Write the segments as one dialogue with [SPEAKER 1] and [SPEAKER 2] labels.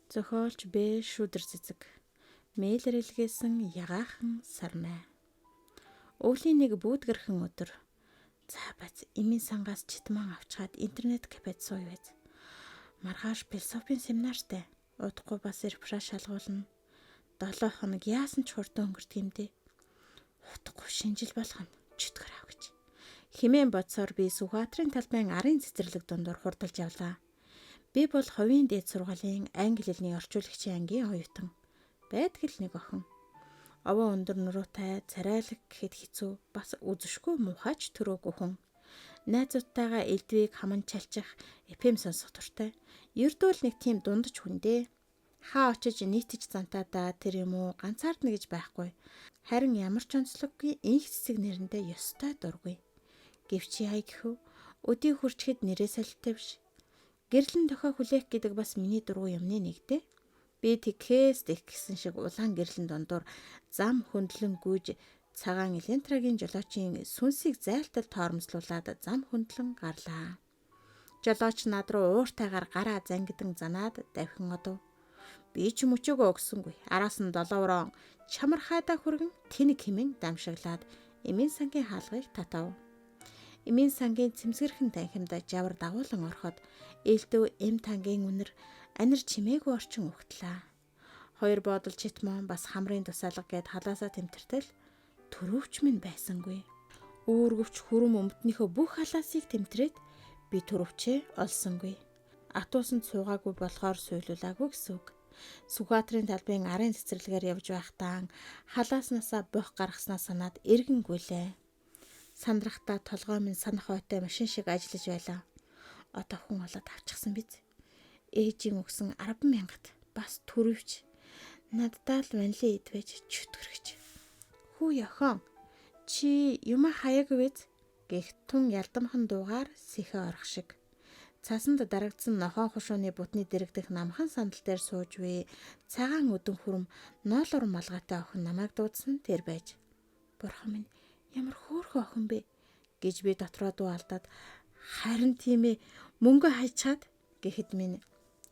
[SPEAKER 1] Зохиолч Б. Шүдэр цэцэг. Мэйлэр илгээсэн ягаахан сарнай. Өвлийн нэг бүүдгэрхэн өдөр. За бац эмийн сангаас читман авчгаад интернет кафед сууя байз. Маргааш философийн семинартай. Удахгүй бас рефреш шалгуулна. 7 хоног яасан ч хурдан өнгөрдөг юм дээ. Утахгүй шинжил болгоно. Чөтгөр ав гэж. Химэн бодсоор би Сүхбаатарын талбайн арын цэцэрлэг дундуур хурдалж явлаа. Би бол хувийн дээд сургуулийн англи хэлний орчуулагчийн ангийн оюутан. Байдаг л нэг охин. Овоо өндөр нуруутай, царайлаг гэхэд хэцүү, бас үзэшгүй муухайч төрөөгүй хүн. Найзуудтайгаа элдвийг хаман чалчих, FM сонсох туртай. Ердөө л нэг тийм дундаж хүн дээ. Хаа очиж нийтж зантаадаа тэр юм уу ганцаардна гэж байхгүй. Харин ямар ч онцлоггүй инх цэцэг нэрэндээ ёстой дургүй. Гэвч яа гэхв? Өдий хурчхэд нэрээ солилттой биш. Гэрлэн дохио хүлээх гэдэг бас миний дургүй юмны нэг дээ. Би тэгхээс тэгсэн шиг улаан гэрлэн дондор зам хөндлөн гүйж цагаан элентрагийн жолоочийн сүнсийг зайлтал тоормслуулаад зам хөндлөн гарлаа. Жолооч над руу ууртайгаар гараа зангидан занаад давхин одов. Би ч мөчөөгөө өгсөнгүй. Араас нь 7 орон чамар хайдаа хүргэн тэнэг хэмээн дамшиглаад эмийн сангийн хаалгыг татав. Эмийн сангийн цэмсгэрхэн танхимд жавар дагуулan ороход элдв эм тангийн үнэр анир чимээгүй орчин өгтлээ. Хоёр боодол читмон бас хамрын тусаалга гээд халаасаа тэмтэртэл төрөвч минь байсангүй. Үүргэвч хүрэм өмднийхөө бүх халаасыг тэмтрээд би төрөвчээ олсонгүй. Атуусан цуугаагүй болохоор суйлуулаагүй гэсэн үг. Сүхбаатарын талбайн арын цэцэрлэгээр явж байхдаа халааснасаа бох гаргаснаа санаад эргэнгүйлээ. Сандрахтаа толгой минь санах ойтой машин шиг ажиллаж байлаа. Одоо хүн олоод авчихсан биз. Ээжийн өгсөн 10,000-т бас төрөвч. Наддаа л ванлин идвэж чөтгөрч. Хүү охин чи юма хаяг вэз гэх тун ялдамхан дуугаар сэхэ орох шиг. Цасанд дарагдсан нохоо хушууны бутны дэрэгдэх намхан сандал дээр сууж вэ. Цагаан өдөн хүрм ноолор малгайтай охин намайг дуудсан тэр байж. Бурхан минь ямар хөөрхөн охин бэ гэж би дотроо дуу алдаад харин тийм ээ мөнгө хайчаад гэхэд минь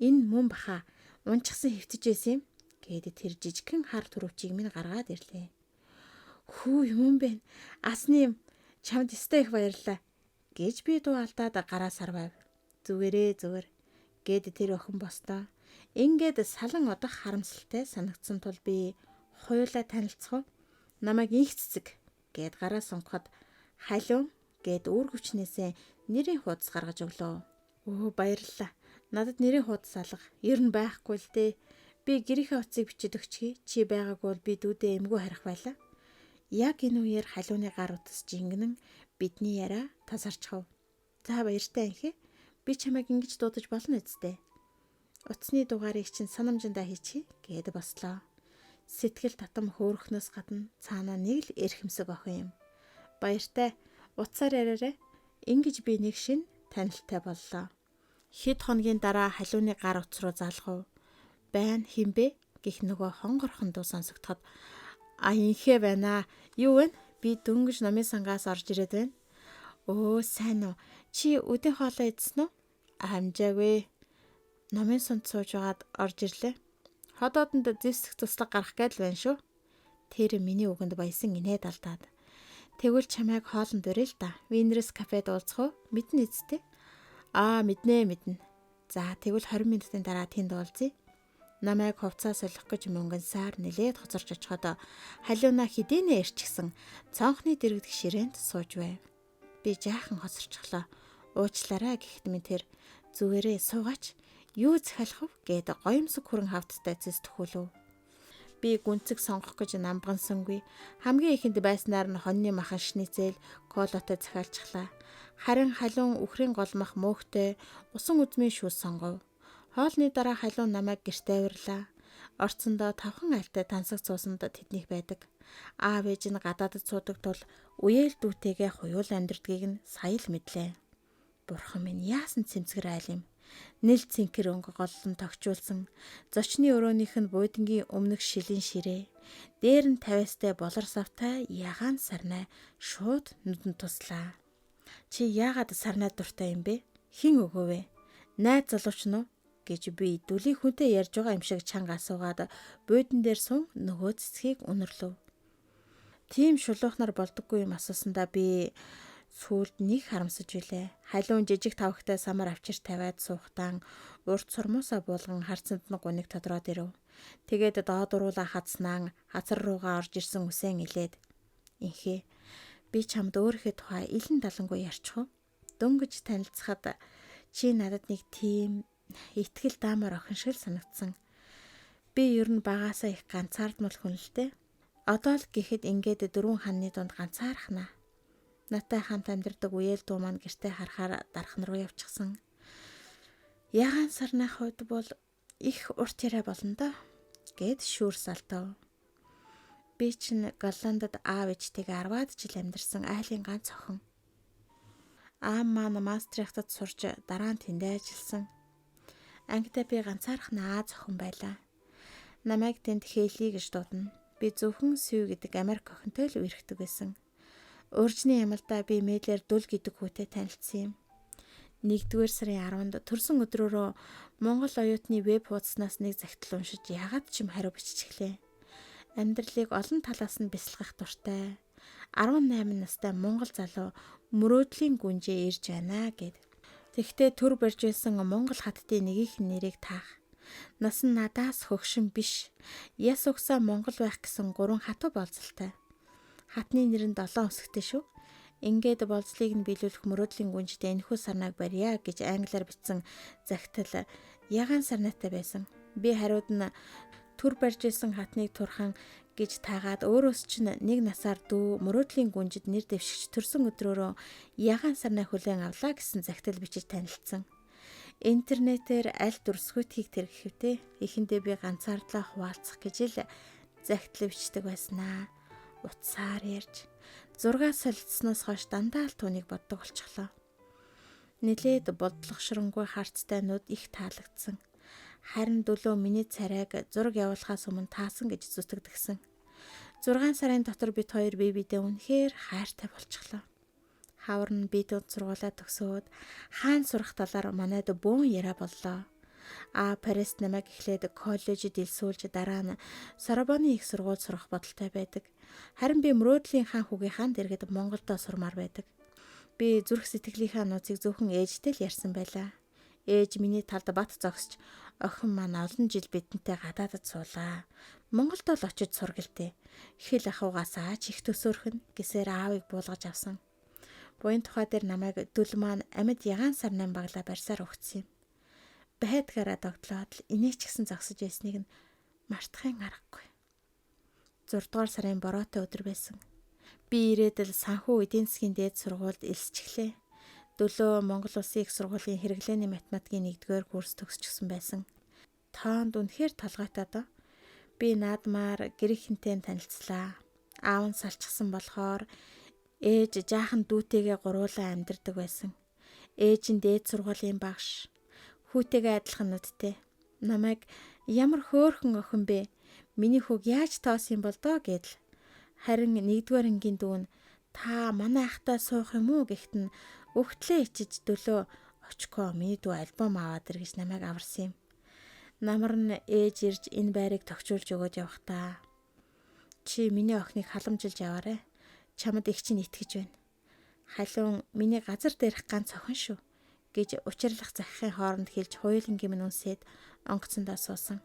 [SPEAKER 1] энэ мөн баха унчихсан хөвтөж байсан юм гээд тэр жижигхэн хар төрөвчийг минь гаргаад ирлээ. Хүү юм бэ? Асны юм чамд өстой их баярлаа гэж би дуу алдаад гараа сарвав. Зүгээрээ гээд тэр охин бостоо. Ингээд салан одох харамсалтай санагдсан тул би хоёулаа танилцах уу? Намайг их цэцэг гээд гараа сунгахад халиун гээд үүргэвчнээсээ нэрийн хуудас гаргаж өглөө. Өө баярлалаа. Надад нэрийн хуудас алга. Ер нь байхгүй л дээ. Би гэрийнхээ утсыг бичиж өгчихье. Чи байгаагүй бол би дүүдээ эмгүү харих байлаа. Яг энэ үеэр халиуны гар утас жингэнэн бидний яриа тасарчхав. За баяртай анхи. Би чамайг ингэж дуудаж болно үсттэй. Утасны дугаарыг чинь санамжиндаа хийчихье гээд бослоо. Сэтгэл татам хөөрхнөөс гадна цаанаа нэг л эрхэмсэг охин юм. Баяртай. Утсаар яриарэ. Ингэж би нэг шин танилттай боллоо. Хэд хоногийн дараа халиуны гар утас руу залгав. Байн химбэ гэх нөгөө хонгорхон дуу сонсогдоход инхээ байна. Юу вэ? Би дөнгөж номын сангаас орж ирээд байна. Өө сайн уу? Чи өдийн хоолоо идсэн үү? Амжаагүй. Номын сунд сууж байгаад орж ирлээ. Ходоодонд зэвсэх туслаг гарах гээд л байна шүү. Тэр миний үгэнд баясан инээд алдаад. Тэгвэл чамайг хоолнд өрөө л да. Винерс кафед уулзах уу? Мэднэ үсттэй. Мэднэ. За тэгвэл 20 минутын дараа тэнд уулзъя. Намайг хувцас солих гэж мөнгөнсаар нэлээд хоцорч очиход халиуна хідэнэ ирчихсэн цонхны дэрэгдэх ширээнд сууж байв. Би жаахан хоцорчихлоо. Уучлаарай гэхэд минь тэр зүгээрээ суугач юу захиалах вэ гээд гоёмсог хүрэн хавттай зэс төхүүлв. Би гүнцэг сонгох гэж намбгансангүй. Хамгийн ихэнд байснаар нь хоньны махан шницэл колотой захиалчихлаа. Харин халиун үхрийн голмох мөөхтэй усан үзмийн шүүс сонгов. Хоолны дараа халиун намайг гэртээ авирлаа. Орцондоо 5 альтай тансаг цуусанд тэднийх байдаг. Аав ээж нь гадаадд суудаг тул үеэл дүүтэйгээ хуйуул амьдрдгийг нь сая л мэдлээ. Бурхан минь яасан цэмцгэр айл юм. Нэл цэнхэр өнгө голлон тогтчулсан. Зочны өрөөнийх нь буудангийн өмнөх шилэн ширээ. Дээр нь тавиастай болор савтай ягаан сарнай шууд нүдэнд туслаа. Чи яагаад сарнай дуртай юм бэ? Хин өгөөв? Найз залууч нь уу? гэж би дүлийн хүнтэй ярьж байгаа юм шиг чанга асуугаад буудан дээр сун нөгөө цэцгийг өнөрлөв. Тийм шулуухнаар болдоггүй юм асуусандаа би сүүлд нэг харамсаж билээ. Халуун жижиг тавхтай самар авчир тавиад суухтаан урт сурмуусаа буулган харцанд нь гуниг тодроод ирэв. Тэгээд доод уруулаа хадснаа хазар руугаа орж ирсэн үсэн илээд инхээ би чамд өөрийнхөө тухай илэн далангүй ярьчих уу? Дөнгөж танилцахад чи надад нэг тийм итгэл даамаар охин шиг санагдсан. Би ер нь багаасаа их ганцаардмал хүн л дээ. Одоо л гэхэд ингээд дөрвөн ханы дунд ганцаархнаа. Натай хамт амьдардаг үеэл дуу маань гэртээ харахаар дархан руу явчихсан. Ягаан сарны хувьд бол их урт яриа болно доо гэд шүүрс алтав. Би чинь Голландд аав ээжтэйгээ 10-аад жил амьдарсан айлын ганц охин. Аав маань Мастрихтад сурч дараа нь тэндээ ажилласан. Ангидаа би ганцаархнаа охин байлаа. Намайг тэнд Хейли гэж дуудана. Би зөвхөн Сүү гэдэг Америк охинтой л үерхдэг байсан. Уржны ямалдаа би мэйлэр Дүл гэдэг хүүтэй танилцсан юм. 1-р сарын 10-нд төрсөн өдрөөрөө Монгол оюутны веб хуудаснаас нэг захидал уншиж ягаад ч юм хариу биччихлээ. Амьдралыг олон талаас нь бясалгах дуртай. 18 настай монгол залуу мөрөөдлийн гүнжээ ирж байна гэд. Тэгтээ төр барьж байсан монгол хаттын нэгийнх нь нэрийг таах. Нас нь надаас хөгшин биш. Яс угсаа монгол байх гэсэн 3 хатуу болцолтой. Хатны нэр нь 7 үсэгтэй шүү. Ингээд болцлыг нь биелүүлэх мөрөөдлийн гүнжтэй энэхүү сарнаг барья гэж англиар бичсэн захидал ягаан сарнаатай байсан. Би хариуд нь төр барьж исэн хатныг турхан гэж таагаад өөрөөс чинь 1 насаар дүү мөрөөдлийн гүнжид нэр дэвшигч төрсөн өдрөөрөө ягаан сарнаа хүлээн авлаа гэсэн захидал бичиж танилцсан. Интернетээр аль дүрсгүйтгийг тэргэхвтэй эхэндээ би ганцаардлаа хуваалцах гэж л захидал бичдэг байснаа. Утсаар ярьж 6 солилцсноос хойш дандаа л түүнийг боддог болчихлоо. Нилээд бодлогошронгүй харцтай нүд их таалагдсан. Харин дөлөө миний царайг зураг явуулахаас өмнө таасан гэж зүтгэдэгсэн. 6 сарын дотор бид хоёр бие биедээ үнэхээр хайртай болчихлоо. Хавар нь бид сургуулаа төгсөөд хаан сурах талаар манайд бөөн яриа боллоо. Парист намайг эхлээд коллежид илсүүлж дараа нь Сорбонны их сургууль сурах бодолтой байдаг. Харин би мөрөөдлийн хаан хүүгийнхаа дэргэд Монголдо сурмаар байдаг. Би зүрх сэтгэлийнхаа нууцыг зөвхөн ээжтэй л ярьсан байлаа. Ээж миний талд бат зогсож охин маань олон жил бидэнтэй гадаадд суулаа. Монголдо л очиж сургалдээ. Хэл ахугаас аач их төсөөрхөн гэсээр аавыг буулгаж авсан. Буян тухай дээр намайг Дүл маань амьд ягаан сарнаа баглаа барьсаар өгсөн юм. Байдгаараа догтлоод л инээч гисэн зогсож байсныг нь мартахын аргагүй. 6 дугаар сарын бороотой өдөр байсан. Би ирээд л санхүү эдийн засгийн дээд сургуульд элсчихлээ. Дөлөө Монгол Улсын их сургуулийн хэрэглээний математикийн 1-р курс төгсчихсөн байсан. Тоонд үнэхээр толгойтой доо. Би наадмаар гэрийнхэнтэй танилцлаа. Аав нь салчихсан болохоор ээж жаахан дүүтэйгээ гуруулаа амьдардаг байсан. Ээж нь дээд сургуулийн багш. Хүүтэйгээ адилхан нүдтэй. Намайг ямар хөөрхөн охин бэ? Миний хүүг яаж тоосон бол доо гэдэл. Харин 1-р ангийн дүү нь та манай ахтай суух юм уу гэхт нь өгтлээ ичиж дөлөө очко миний дүү альбом аваад ир гэж намайг аварсан юм. Намар нь ээж ирж энэ байрыг тогтчулж өгөөд явахдаа чи миний охиныг халамжилж яваарэ. Чамд их чинь итгэж байна. Халуун миний газар дээрх ганц охин шүү гэж учирлах захихын хооронд хэлж хуйлангийн минь үнсээд онгоцондоо суусан.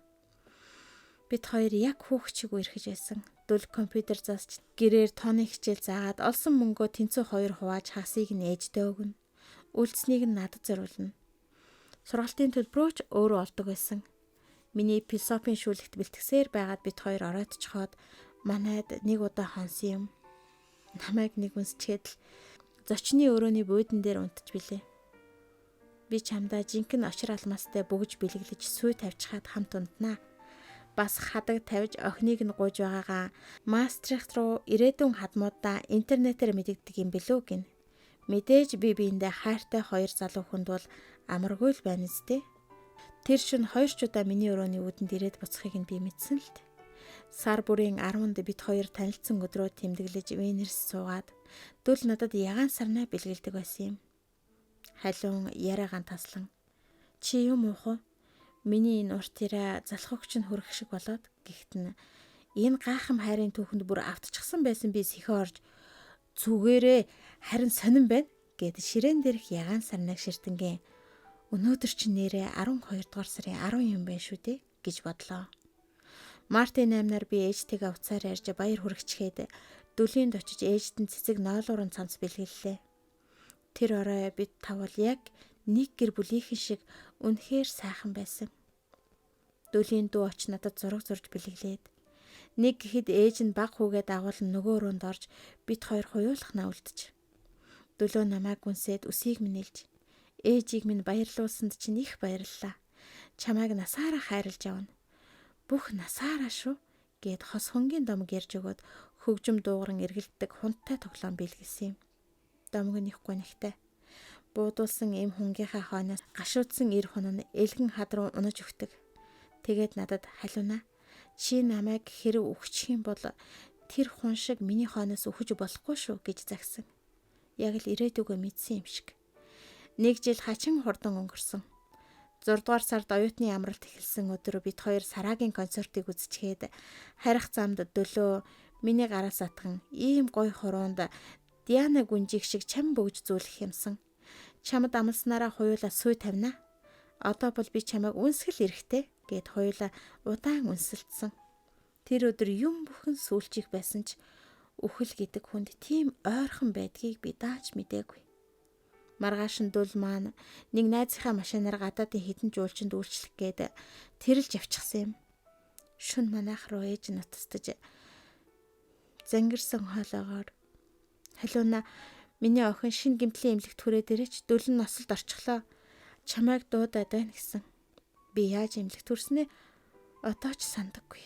[SPEAKER 1] Бид хоёр яг хүүхчиг үерхэж байсан. Дүл компьютер заасч гэрээр тооны хичээл заагаад олсон мөнгөө тэнцүү 2 хувааж хагасыг нь ээждээ өгнө. Үлдснийг нь надад зориулна. Сургалтын төлбөрөөч өөрөө олдог байсан. Миний философийн шүүлэгт бэлтгэсээр байгаад бид хоёр оройтчхоод манайд нэг удаа хонсон юм. Намайг нэг үнсчээд л зочны өрөөний буудан дээр унтж билээ. Би чамдаа жинхэнэ очир алмаастай бөгж бэлэглэж сүй тавьчихад хамт унтнаа. Бас хадаг тавьж охиныг нь гуйж байгаагаа Мастрихт руу ирээдүйн хадмуудаа интернетээр мэдэгдэг юм билүү гин. Мэдээж би биендээ хайртай 2 залуу хүнд бол амаргүй л байна зү. Тэр шин 2 ч удаа миний өрөөний үүдэнд ирээд буцахыг нь би мэдсэн л дээ. Сар бүрийн 10-нд бид хоёр танилцсан өдрөө тэмдэглэж Венерс суугаад Дүл надад ягаан сарнаа бэлгэлдэг байсан юм. Халуун яриагаан таслан чи юм уух уу? Миний энэ урт яриа залхуугч нь хүрэх шиг болоод гихтэн энэ гайхам хайрын түүхэнд бүр автчихсан байсан би сэхэ орж зүгээрээ харин сонирн байна гэд ширээн дээрх ягаан сарнаг ширтэнгийн өнөөдөр чи нэрээ 12 дугаар сарын 10 юм байна шүү дээ гэж бодлоо. Мартин аймнаар би ээжтэйгээ уцаар ярьж баяр хүрэгчгээд дүлийнд очиж ээжтэн цэцэг ноолуурын цамц бэлгэллээ. Тэр орой бид тавал яг нэг гэр бүлийнхэн шиг үнэхээр сайхан байсан. Дүлийн дүү оч надад зураг зурж бэлгэлээд нэг гэхэд ээж нь баг хүүгээ дагуулan нөгөө өрөөнд орж бид хоёр хуйуулахнаа үлдэж. Дөлөө намайг гүнсээд үсийг минь илж ээжийг минь баярлуулсанд чинь их баярлалаа. Чамайг насаараа хайрлаж авна. Бүх насаараа шүү гэд хос хонгийн домог ярьж өгөөд хөгжим дуугаран эргэлддэг хунттай тоглоом бэлгэлсэн юм. Домог нь их гонигтай. Буудуулсан эм хунгийнхаа хойноос гашуудсан эр хүн нь элгэн хад руу унаж өгдөг. Тэгээд надад халуунаа чи намайг хэрэг өгчих юм бол тэр хүн шиг миний хойноос өгөж болохгүй шүү гэж загсан. Яг л ирээдүгөө мэдсэн юм шиг. Нэг жил хачин хурдан өнгөрсөн. 6 дугаар сард оюутны амралт эхэлсэн өдөр бид хоёр Сарагийн концертыг үзчихээд харих замд дөлөө миний гараас атган ийм гоё хороонд Диана гүнжиг шиг чам бөгж зүүлэх юмсан. Чамд амлснараа хуйлаа сүй тавина. Одоо бол би чамайг үнсгэл эрэхтэй гэд хуйлаа удаан үнсэлдсэн. Тэр өдөр юм бүхэн сүүлчих байсан ч үхэл гэдэг хүнд тийм ойрхон байдгийг би дааж мэдээгүй. Маргааш нь дул маань нэг найзынхаа машинаар гадаадын хідэн жуулчинд үйлчлэх гээд тэрэлж явчихсан юм. Шүн манайх руу ээж нутастаж зангирсан хоолоогоор халуuna миний охин шин гэмтлийн эмнэлэгт хүрээд ирээч дөлн носолд орчихлоо. Чамайг дуудаад байна гэсэн. Би яаж эмнэлэгт хүрснээ одоо ч сандаггүй.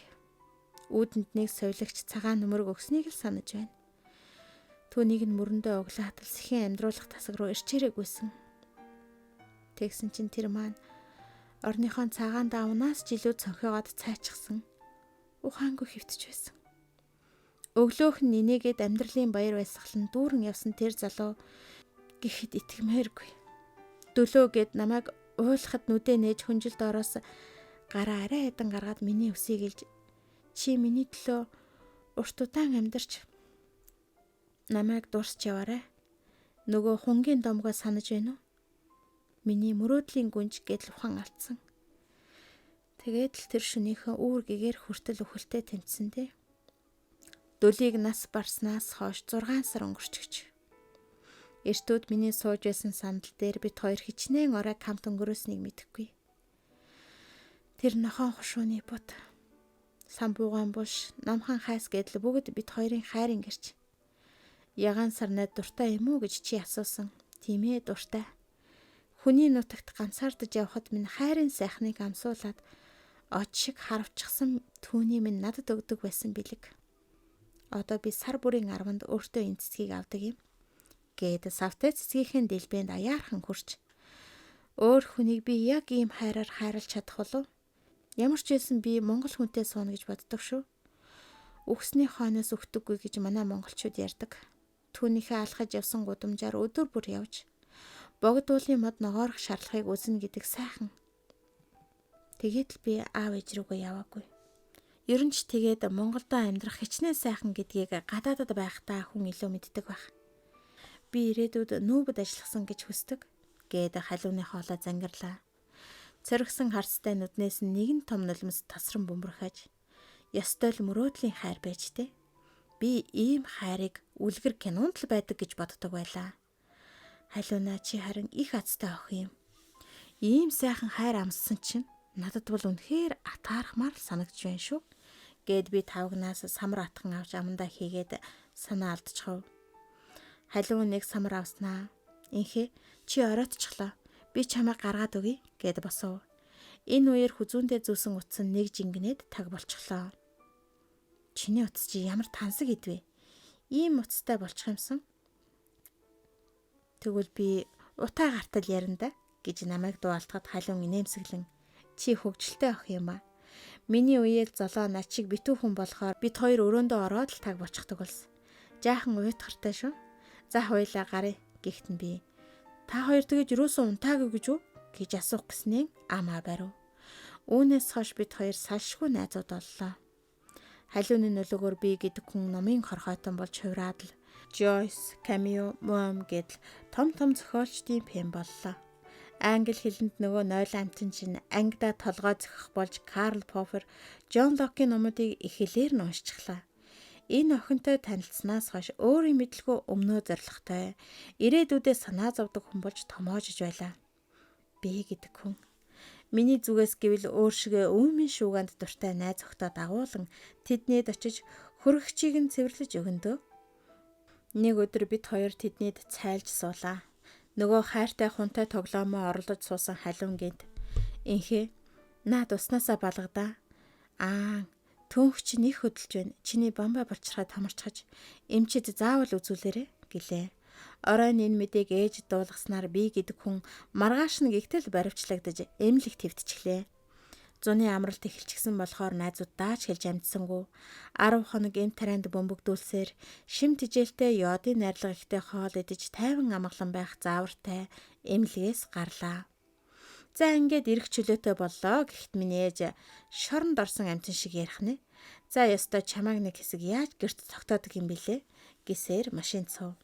[SPEAKER 1] Үүдэнд нэг совилагч цагаан нөмөрг өгснийг л санаж байна. Түүнийг нь мөрөндөө өглөө хатал сэхийн амьдруулах тасаг руу ирчээрэгүйсэн. Тэгсэн чинь тэр маань орныхон цагаан даавнаас ч илүү цонхоогоод цайчихсан. Ухаангүй хөвтөж байсан. Өглөөх нь нинээгээд амьдралын баяр баясгалан дүүрэн явсан тэр залуу гэхэд итгэмээргүй. Дөлөөгээд намайг уйлахад нүдэ нээж хүнжилд ороос гараа арай хэдэн гаргаад миний өсийг илж чи миний төлөө урт удаан амьдарч намайг дурсч яваарай. Нөгөө хунгийн домгоо санаж байна уу? Миний мөрөөдлийн гүнж гэдэл ухаан алдсан. Тэгээд л тэр шөнийхөө үүр гэгээр хүртэл өхөлтэй тэмцсэн дээ. Дөлийг нас барснаас хойш 6 сар өнгөрчихөж. Эртүүд миний сууж байсан сандал дээр бид хоёр хичнээн орой камт өнгөрөөснийг мэдэхгүй. Тэр нохон хушууны бут, самбуугаан буш, намхан хайс гэдэл бүгд бид хоёрын хайрын гэрч. Ягаан сарнаа дуртай юм уу гэж чи асуусан. Тийм ээ, дуртай. Хүний нутагт ганцаардаж явхад минь хайрын сайхныг амсуулаад оч шиг харавчихсан түүний минь надад өгдөг байсан бэлэг. Одоо би сар бүрийн 10-нд өөртөө энэ цэцгийг авдаг юм. Гээд савтай цэцгийнхээ дэлбэнд аяархан хурч. Өөр хүнийг би яг ийм хайраар хайрлаж чадах болов? Ямар ч байсан би монгол хүнтэй сууна гэж боддог шүү. Үхсний хойноос өгдөггүй гэж манай монголчууд ярьдаг. Түүнийхээ алхаж явсан гудамжаар өдөр бүр явж богдуулын мод ногоорох шаардлагыг үзнэ гэдэг сайхан. Тэгээд л би аав ээж рүүгээ яваагүй. Ер нь ч тэгээд Монголдо амьдрах хичнээн сайхан гэдгийг гадаадад байхдаа хүн илүү мэддэг байх. Би ирээдүйд нүүбэд ажилласан гэж хүсдэг гээд халууны хоолой зангирлаа. Цоргисон харцтай нүднээс нэгэн том нулимс тасран бөмбөрхөж ёстой л мөрөөдлийн хайр байж тээ. Би ийм хайрыг үлгэр кинонд л байдаг гэж боддог байлаа. Халууна чи харин их азтай охин юм. Ийм сайхан хайр амссан чинь надад бол үнэхээр атаархмаар санагдж байна шүү. Гэд би тавгнаас самар атхан авч амандаа хийгээд санаа алдчихв. Халуун нэг самар авснаа. Инхээ чи оройтчихлоо. Би чамайг гаргаад өгье гэд босов. Энэ үеэр хүзүүндээ зүүсэн утас нь нэг жингнээд таг болчихлоо. Чиний утас чи ямар тансаг идвэ? Ийм утастай болчих юмсан. Тэгвэл би утаа гартал ярина да гэж намайг дуалтахад халуун инээмсэглэн чи хөвгөлтэй ах юм а. Миний үеэл золоо над шиг битүү хүн болохоор бид хоёр өрөөндөө ороод л таг болчихдог болсон. Жаахан уйтгартай шүү. За хоёлаа гарыг гихтэн би. Та хоёр тэгэж юусэн унтаагүй гэж үү гэж асуух гэснээ амаа барив. Үүнээс хойш бид хоёр салшгүй найзууд боллоо. Халиуны нөлөөгөөр би гэдэг хүн номын хорхойтон болж хувраад л Joyce, Camille, Moam гэдэл том зохиолчдын фэм боллоо. Англи хэлэнд нөгөө нойлон амтэн чинь ангидаа толгой зохих болж Карл Поппер, John Locke-ийн номуудыг их хэлээр нь уншчихлаа. Энэ охинтой танилцсанаас хойш өөрийн мэдлгүй өмнөө зоригтой, ирээдүйдээ санаа зовдөг хүн болж томоожж байлаа. Би гэдэг хүн. Миний зүгээс гэвэл өөр шигээ өвмийн шууганд дуртай найз охтоо дагуулan тэднийд очиж хөргөгчийг нь цэвэрлэж өгөндөө. Нэг өдөр бид хоёр тэднийд цайлж суулаа. Нөгөө хайртай хунтай тоглоомоо оролдож суусан халуун гинт. Инхээ наад уснасаа балгадаа. Төөнх чинь их хөдөлж байна. Чиний бамбай болчихраад хамарчхаж эмчид заавал үзүүлээрэ гэлээ. Оройн энэ мэдээг ээж дуулгаснаар би гэдэг хүн маргааш нь гихтэл баривчлагдаж эмнэлэг твтчихлээ. Зуны амралт эхэлчихсэн болохоор найзууд дааж хэлж амжсангүй 10 хоног эм тарианд бөмбөгдүүлсээр шим тижээлтэй йодын найрлага ихтэй хоол идэж тайван амгалан байх заавартай эмнэлгээс гарлаа. За ингээд ирэх чөлөөтэй боллоо гэхэд миний ээж шоронд орсон амтэн шиг ярих нэ. За ёстой чамааг нэг хэсэг яаж гэрт тогтоодог юм бэлээ гэсээр машин цов.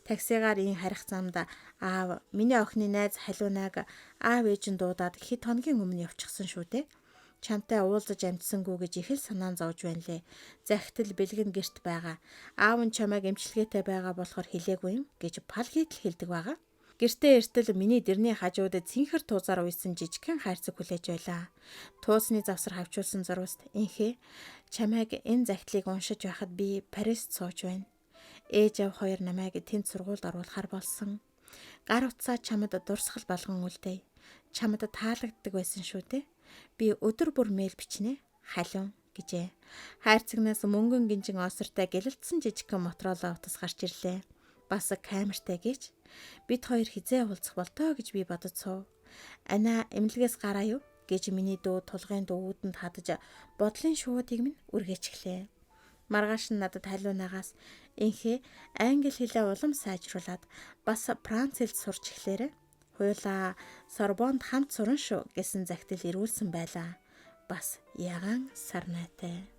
[SPEAKER 1] Таксигаар ин харих замд аав миний охины найз халуунаг аав ээж нь дуудаад хэд хоногийн өмнө явчихсан шүү дээ. Чамтай уулзаж амжсангүй гэж их л санаан зовж байна лээ. Захидал бэлгэн гэрт байгаа. Аав нь чамайг эмчилгээтэй байгаа болохоор хэлээгүй юм гэж пал хийтэл хэлдэг байгаа. Гэртээ эртэл миний дэрний хажууд цэнхэр туузаар уйсан жижигхэн хайрцаг хүлээж байлаа. Туусны завсар хавчуулсан зурваст инхээ чамайг энэ захидлыг уншиж байхад би Парист сууж байна. Ээж аав хоёр намайг тэнд сургуульд оруулахар болсон. Гар утсаа чамд дурсгал болгон үлдээ. Чамд таалагддаг байсан шүү дээ. Би өдөр бүр мэйл бичнэ. Халуун гэжээ. Хайрцагнаас мөнгөн гинжин осортой гэлэлтсэн жижигхэн моторолоо утас гарч ирлээ. Бас камертай гэж. Бид хоёр хизээ уулзах болтоо гэж би бодож суув. Ана эмнэлгээс гараа юу гэж миний дүү тулгын дүүдэнд хадаж бодлын шуудыг минь үргээчихлээ. Маргааш нь надад халуунагаас инхээ англи хэлээ улам сайжруулад бас франц хэлд сурч эхлээрэ. Хуйлаа Сорбонд хамт сурна шүү гэсэн захидал ирүүлсэн байлаа. Бас ягаан сар найтай.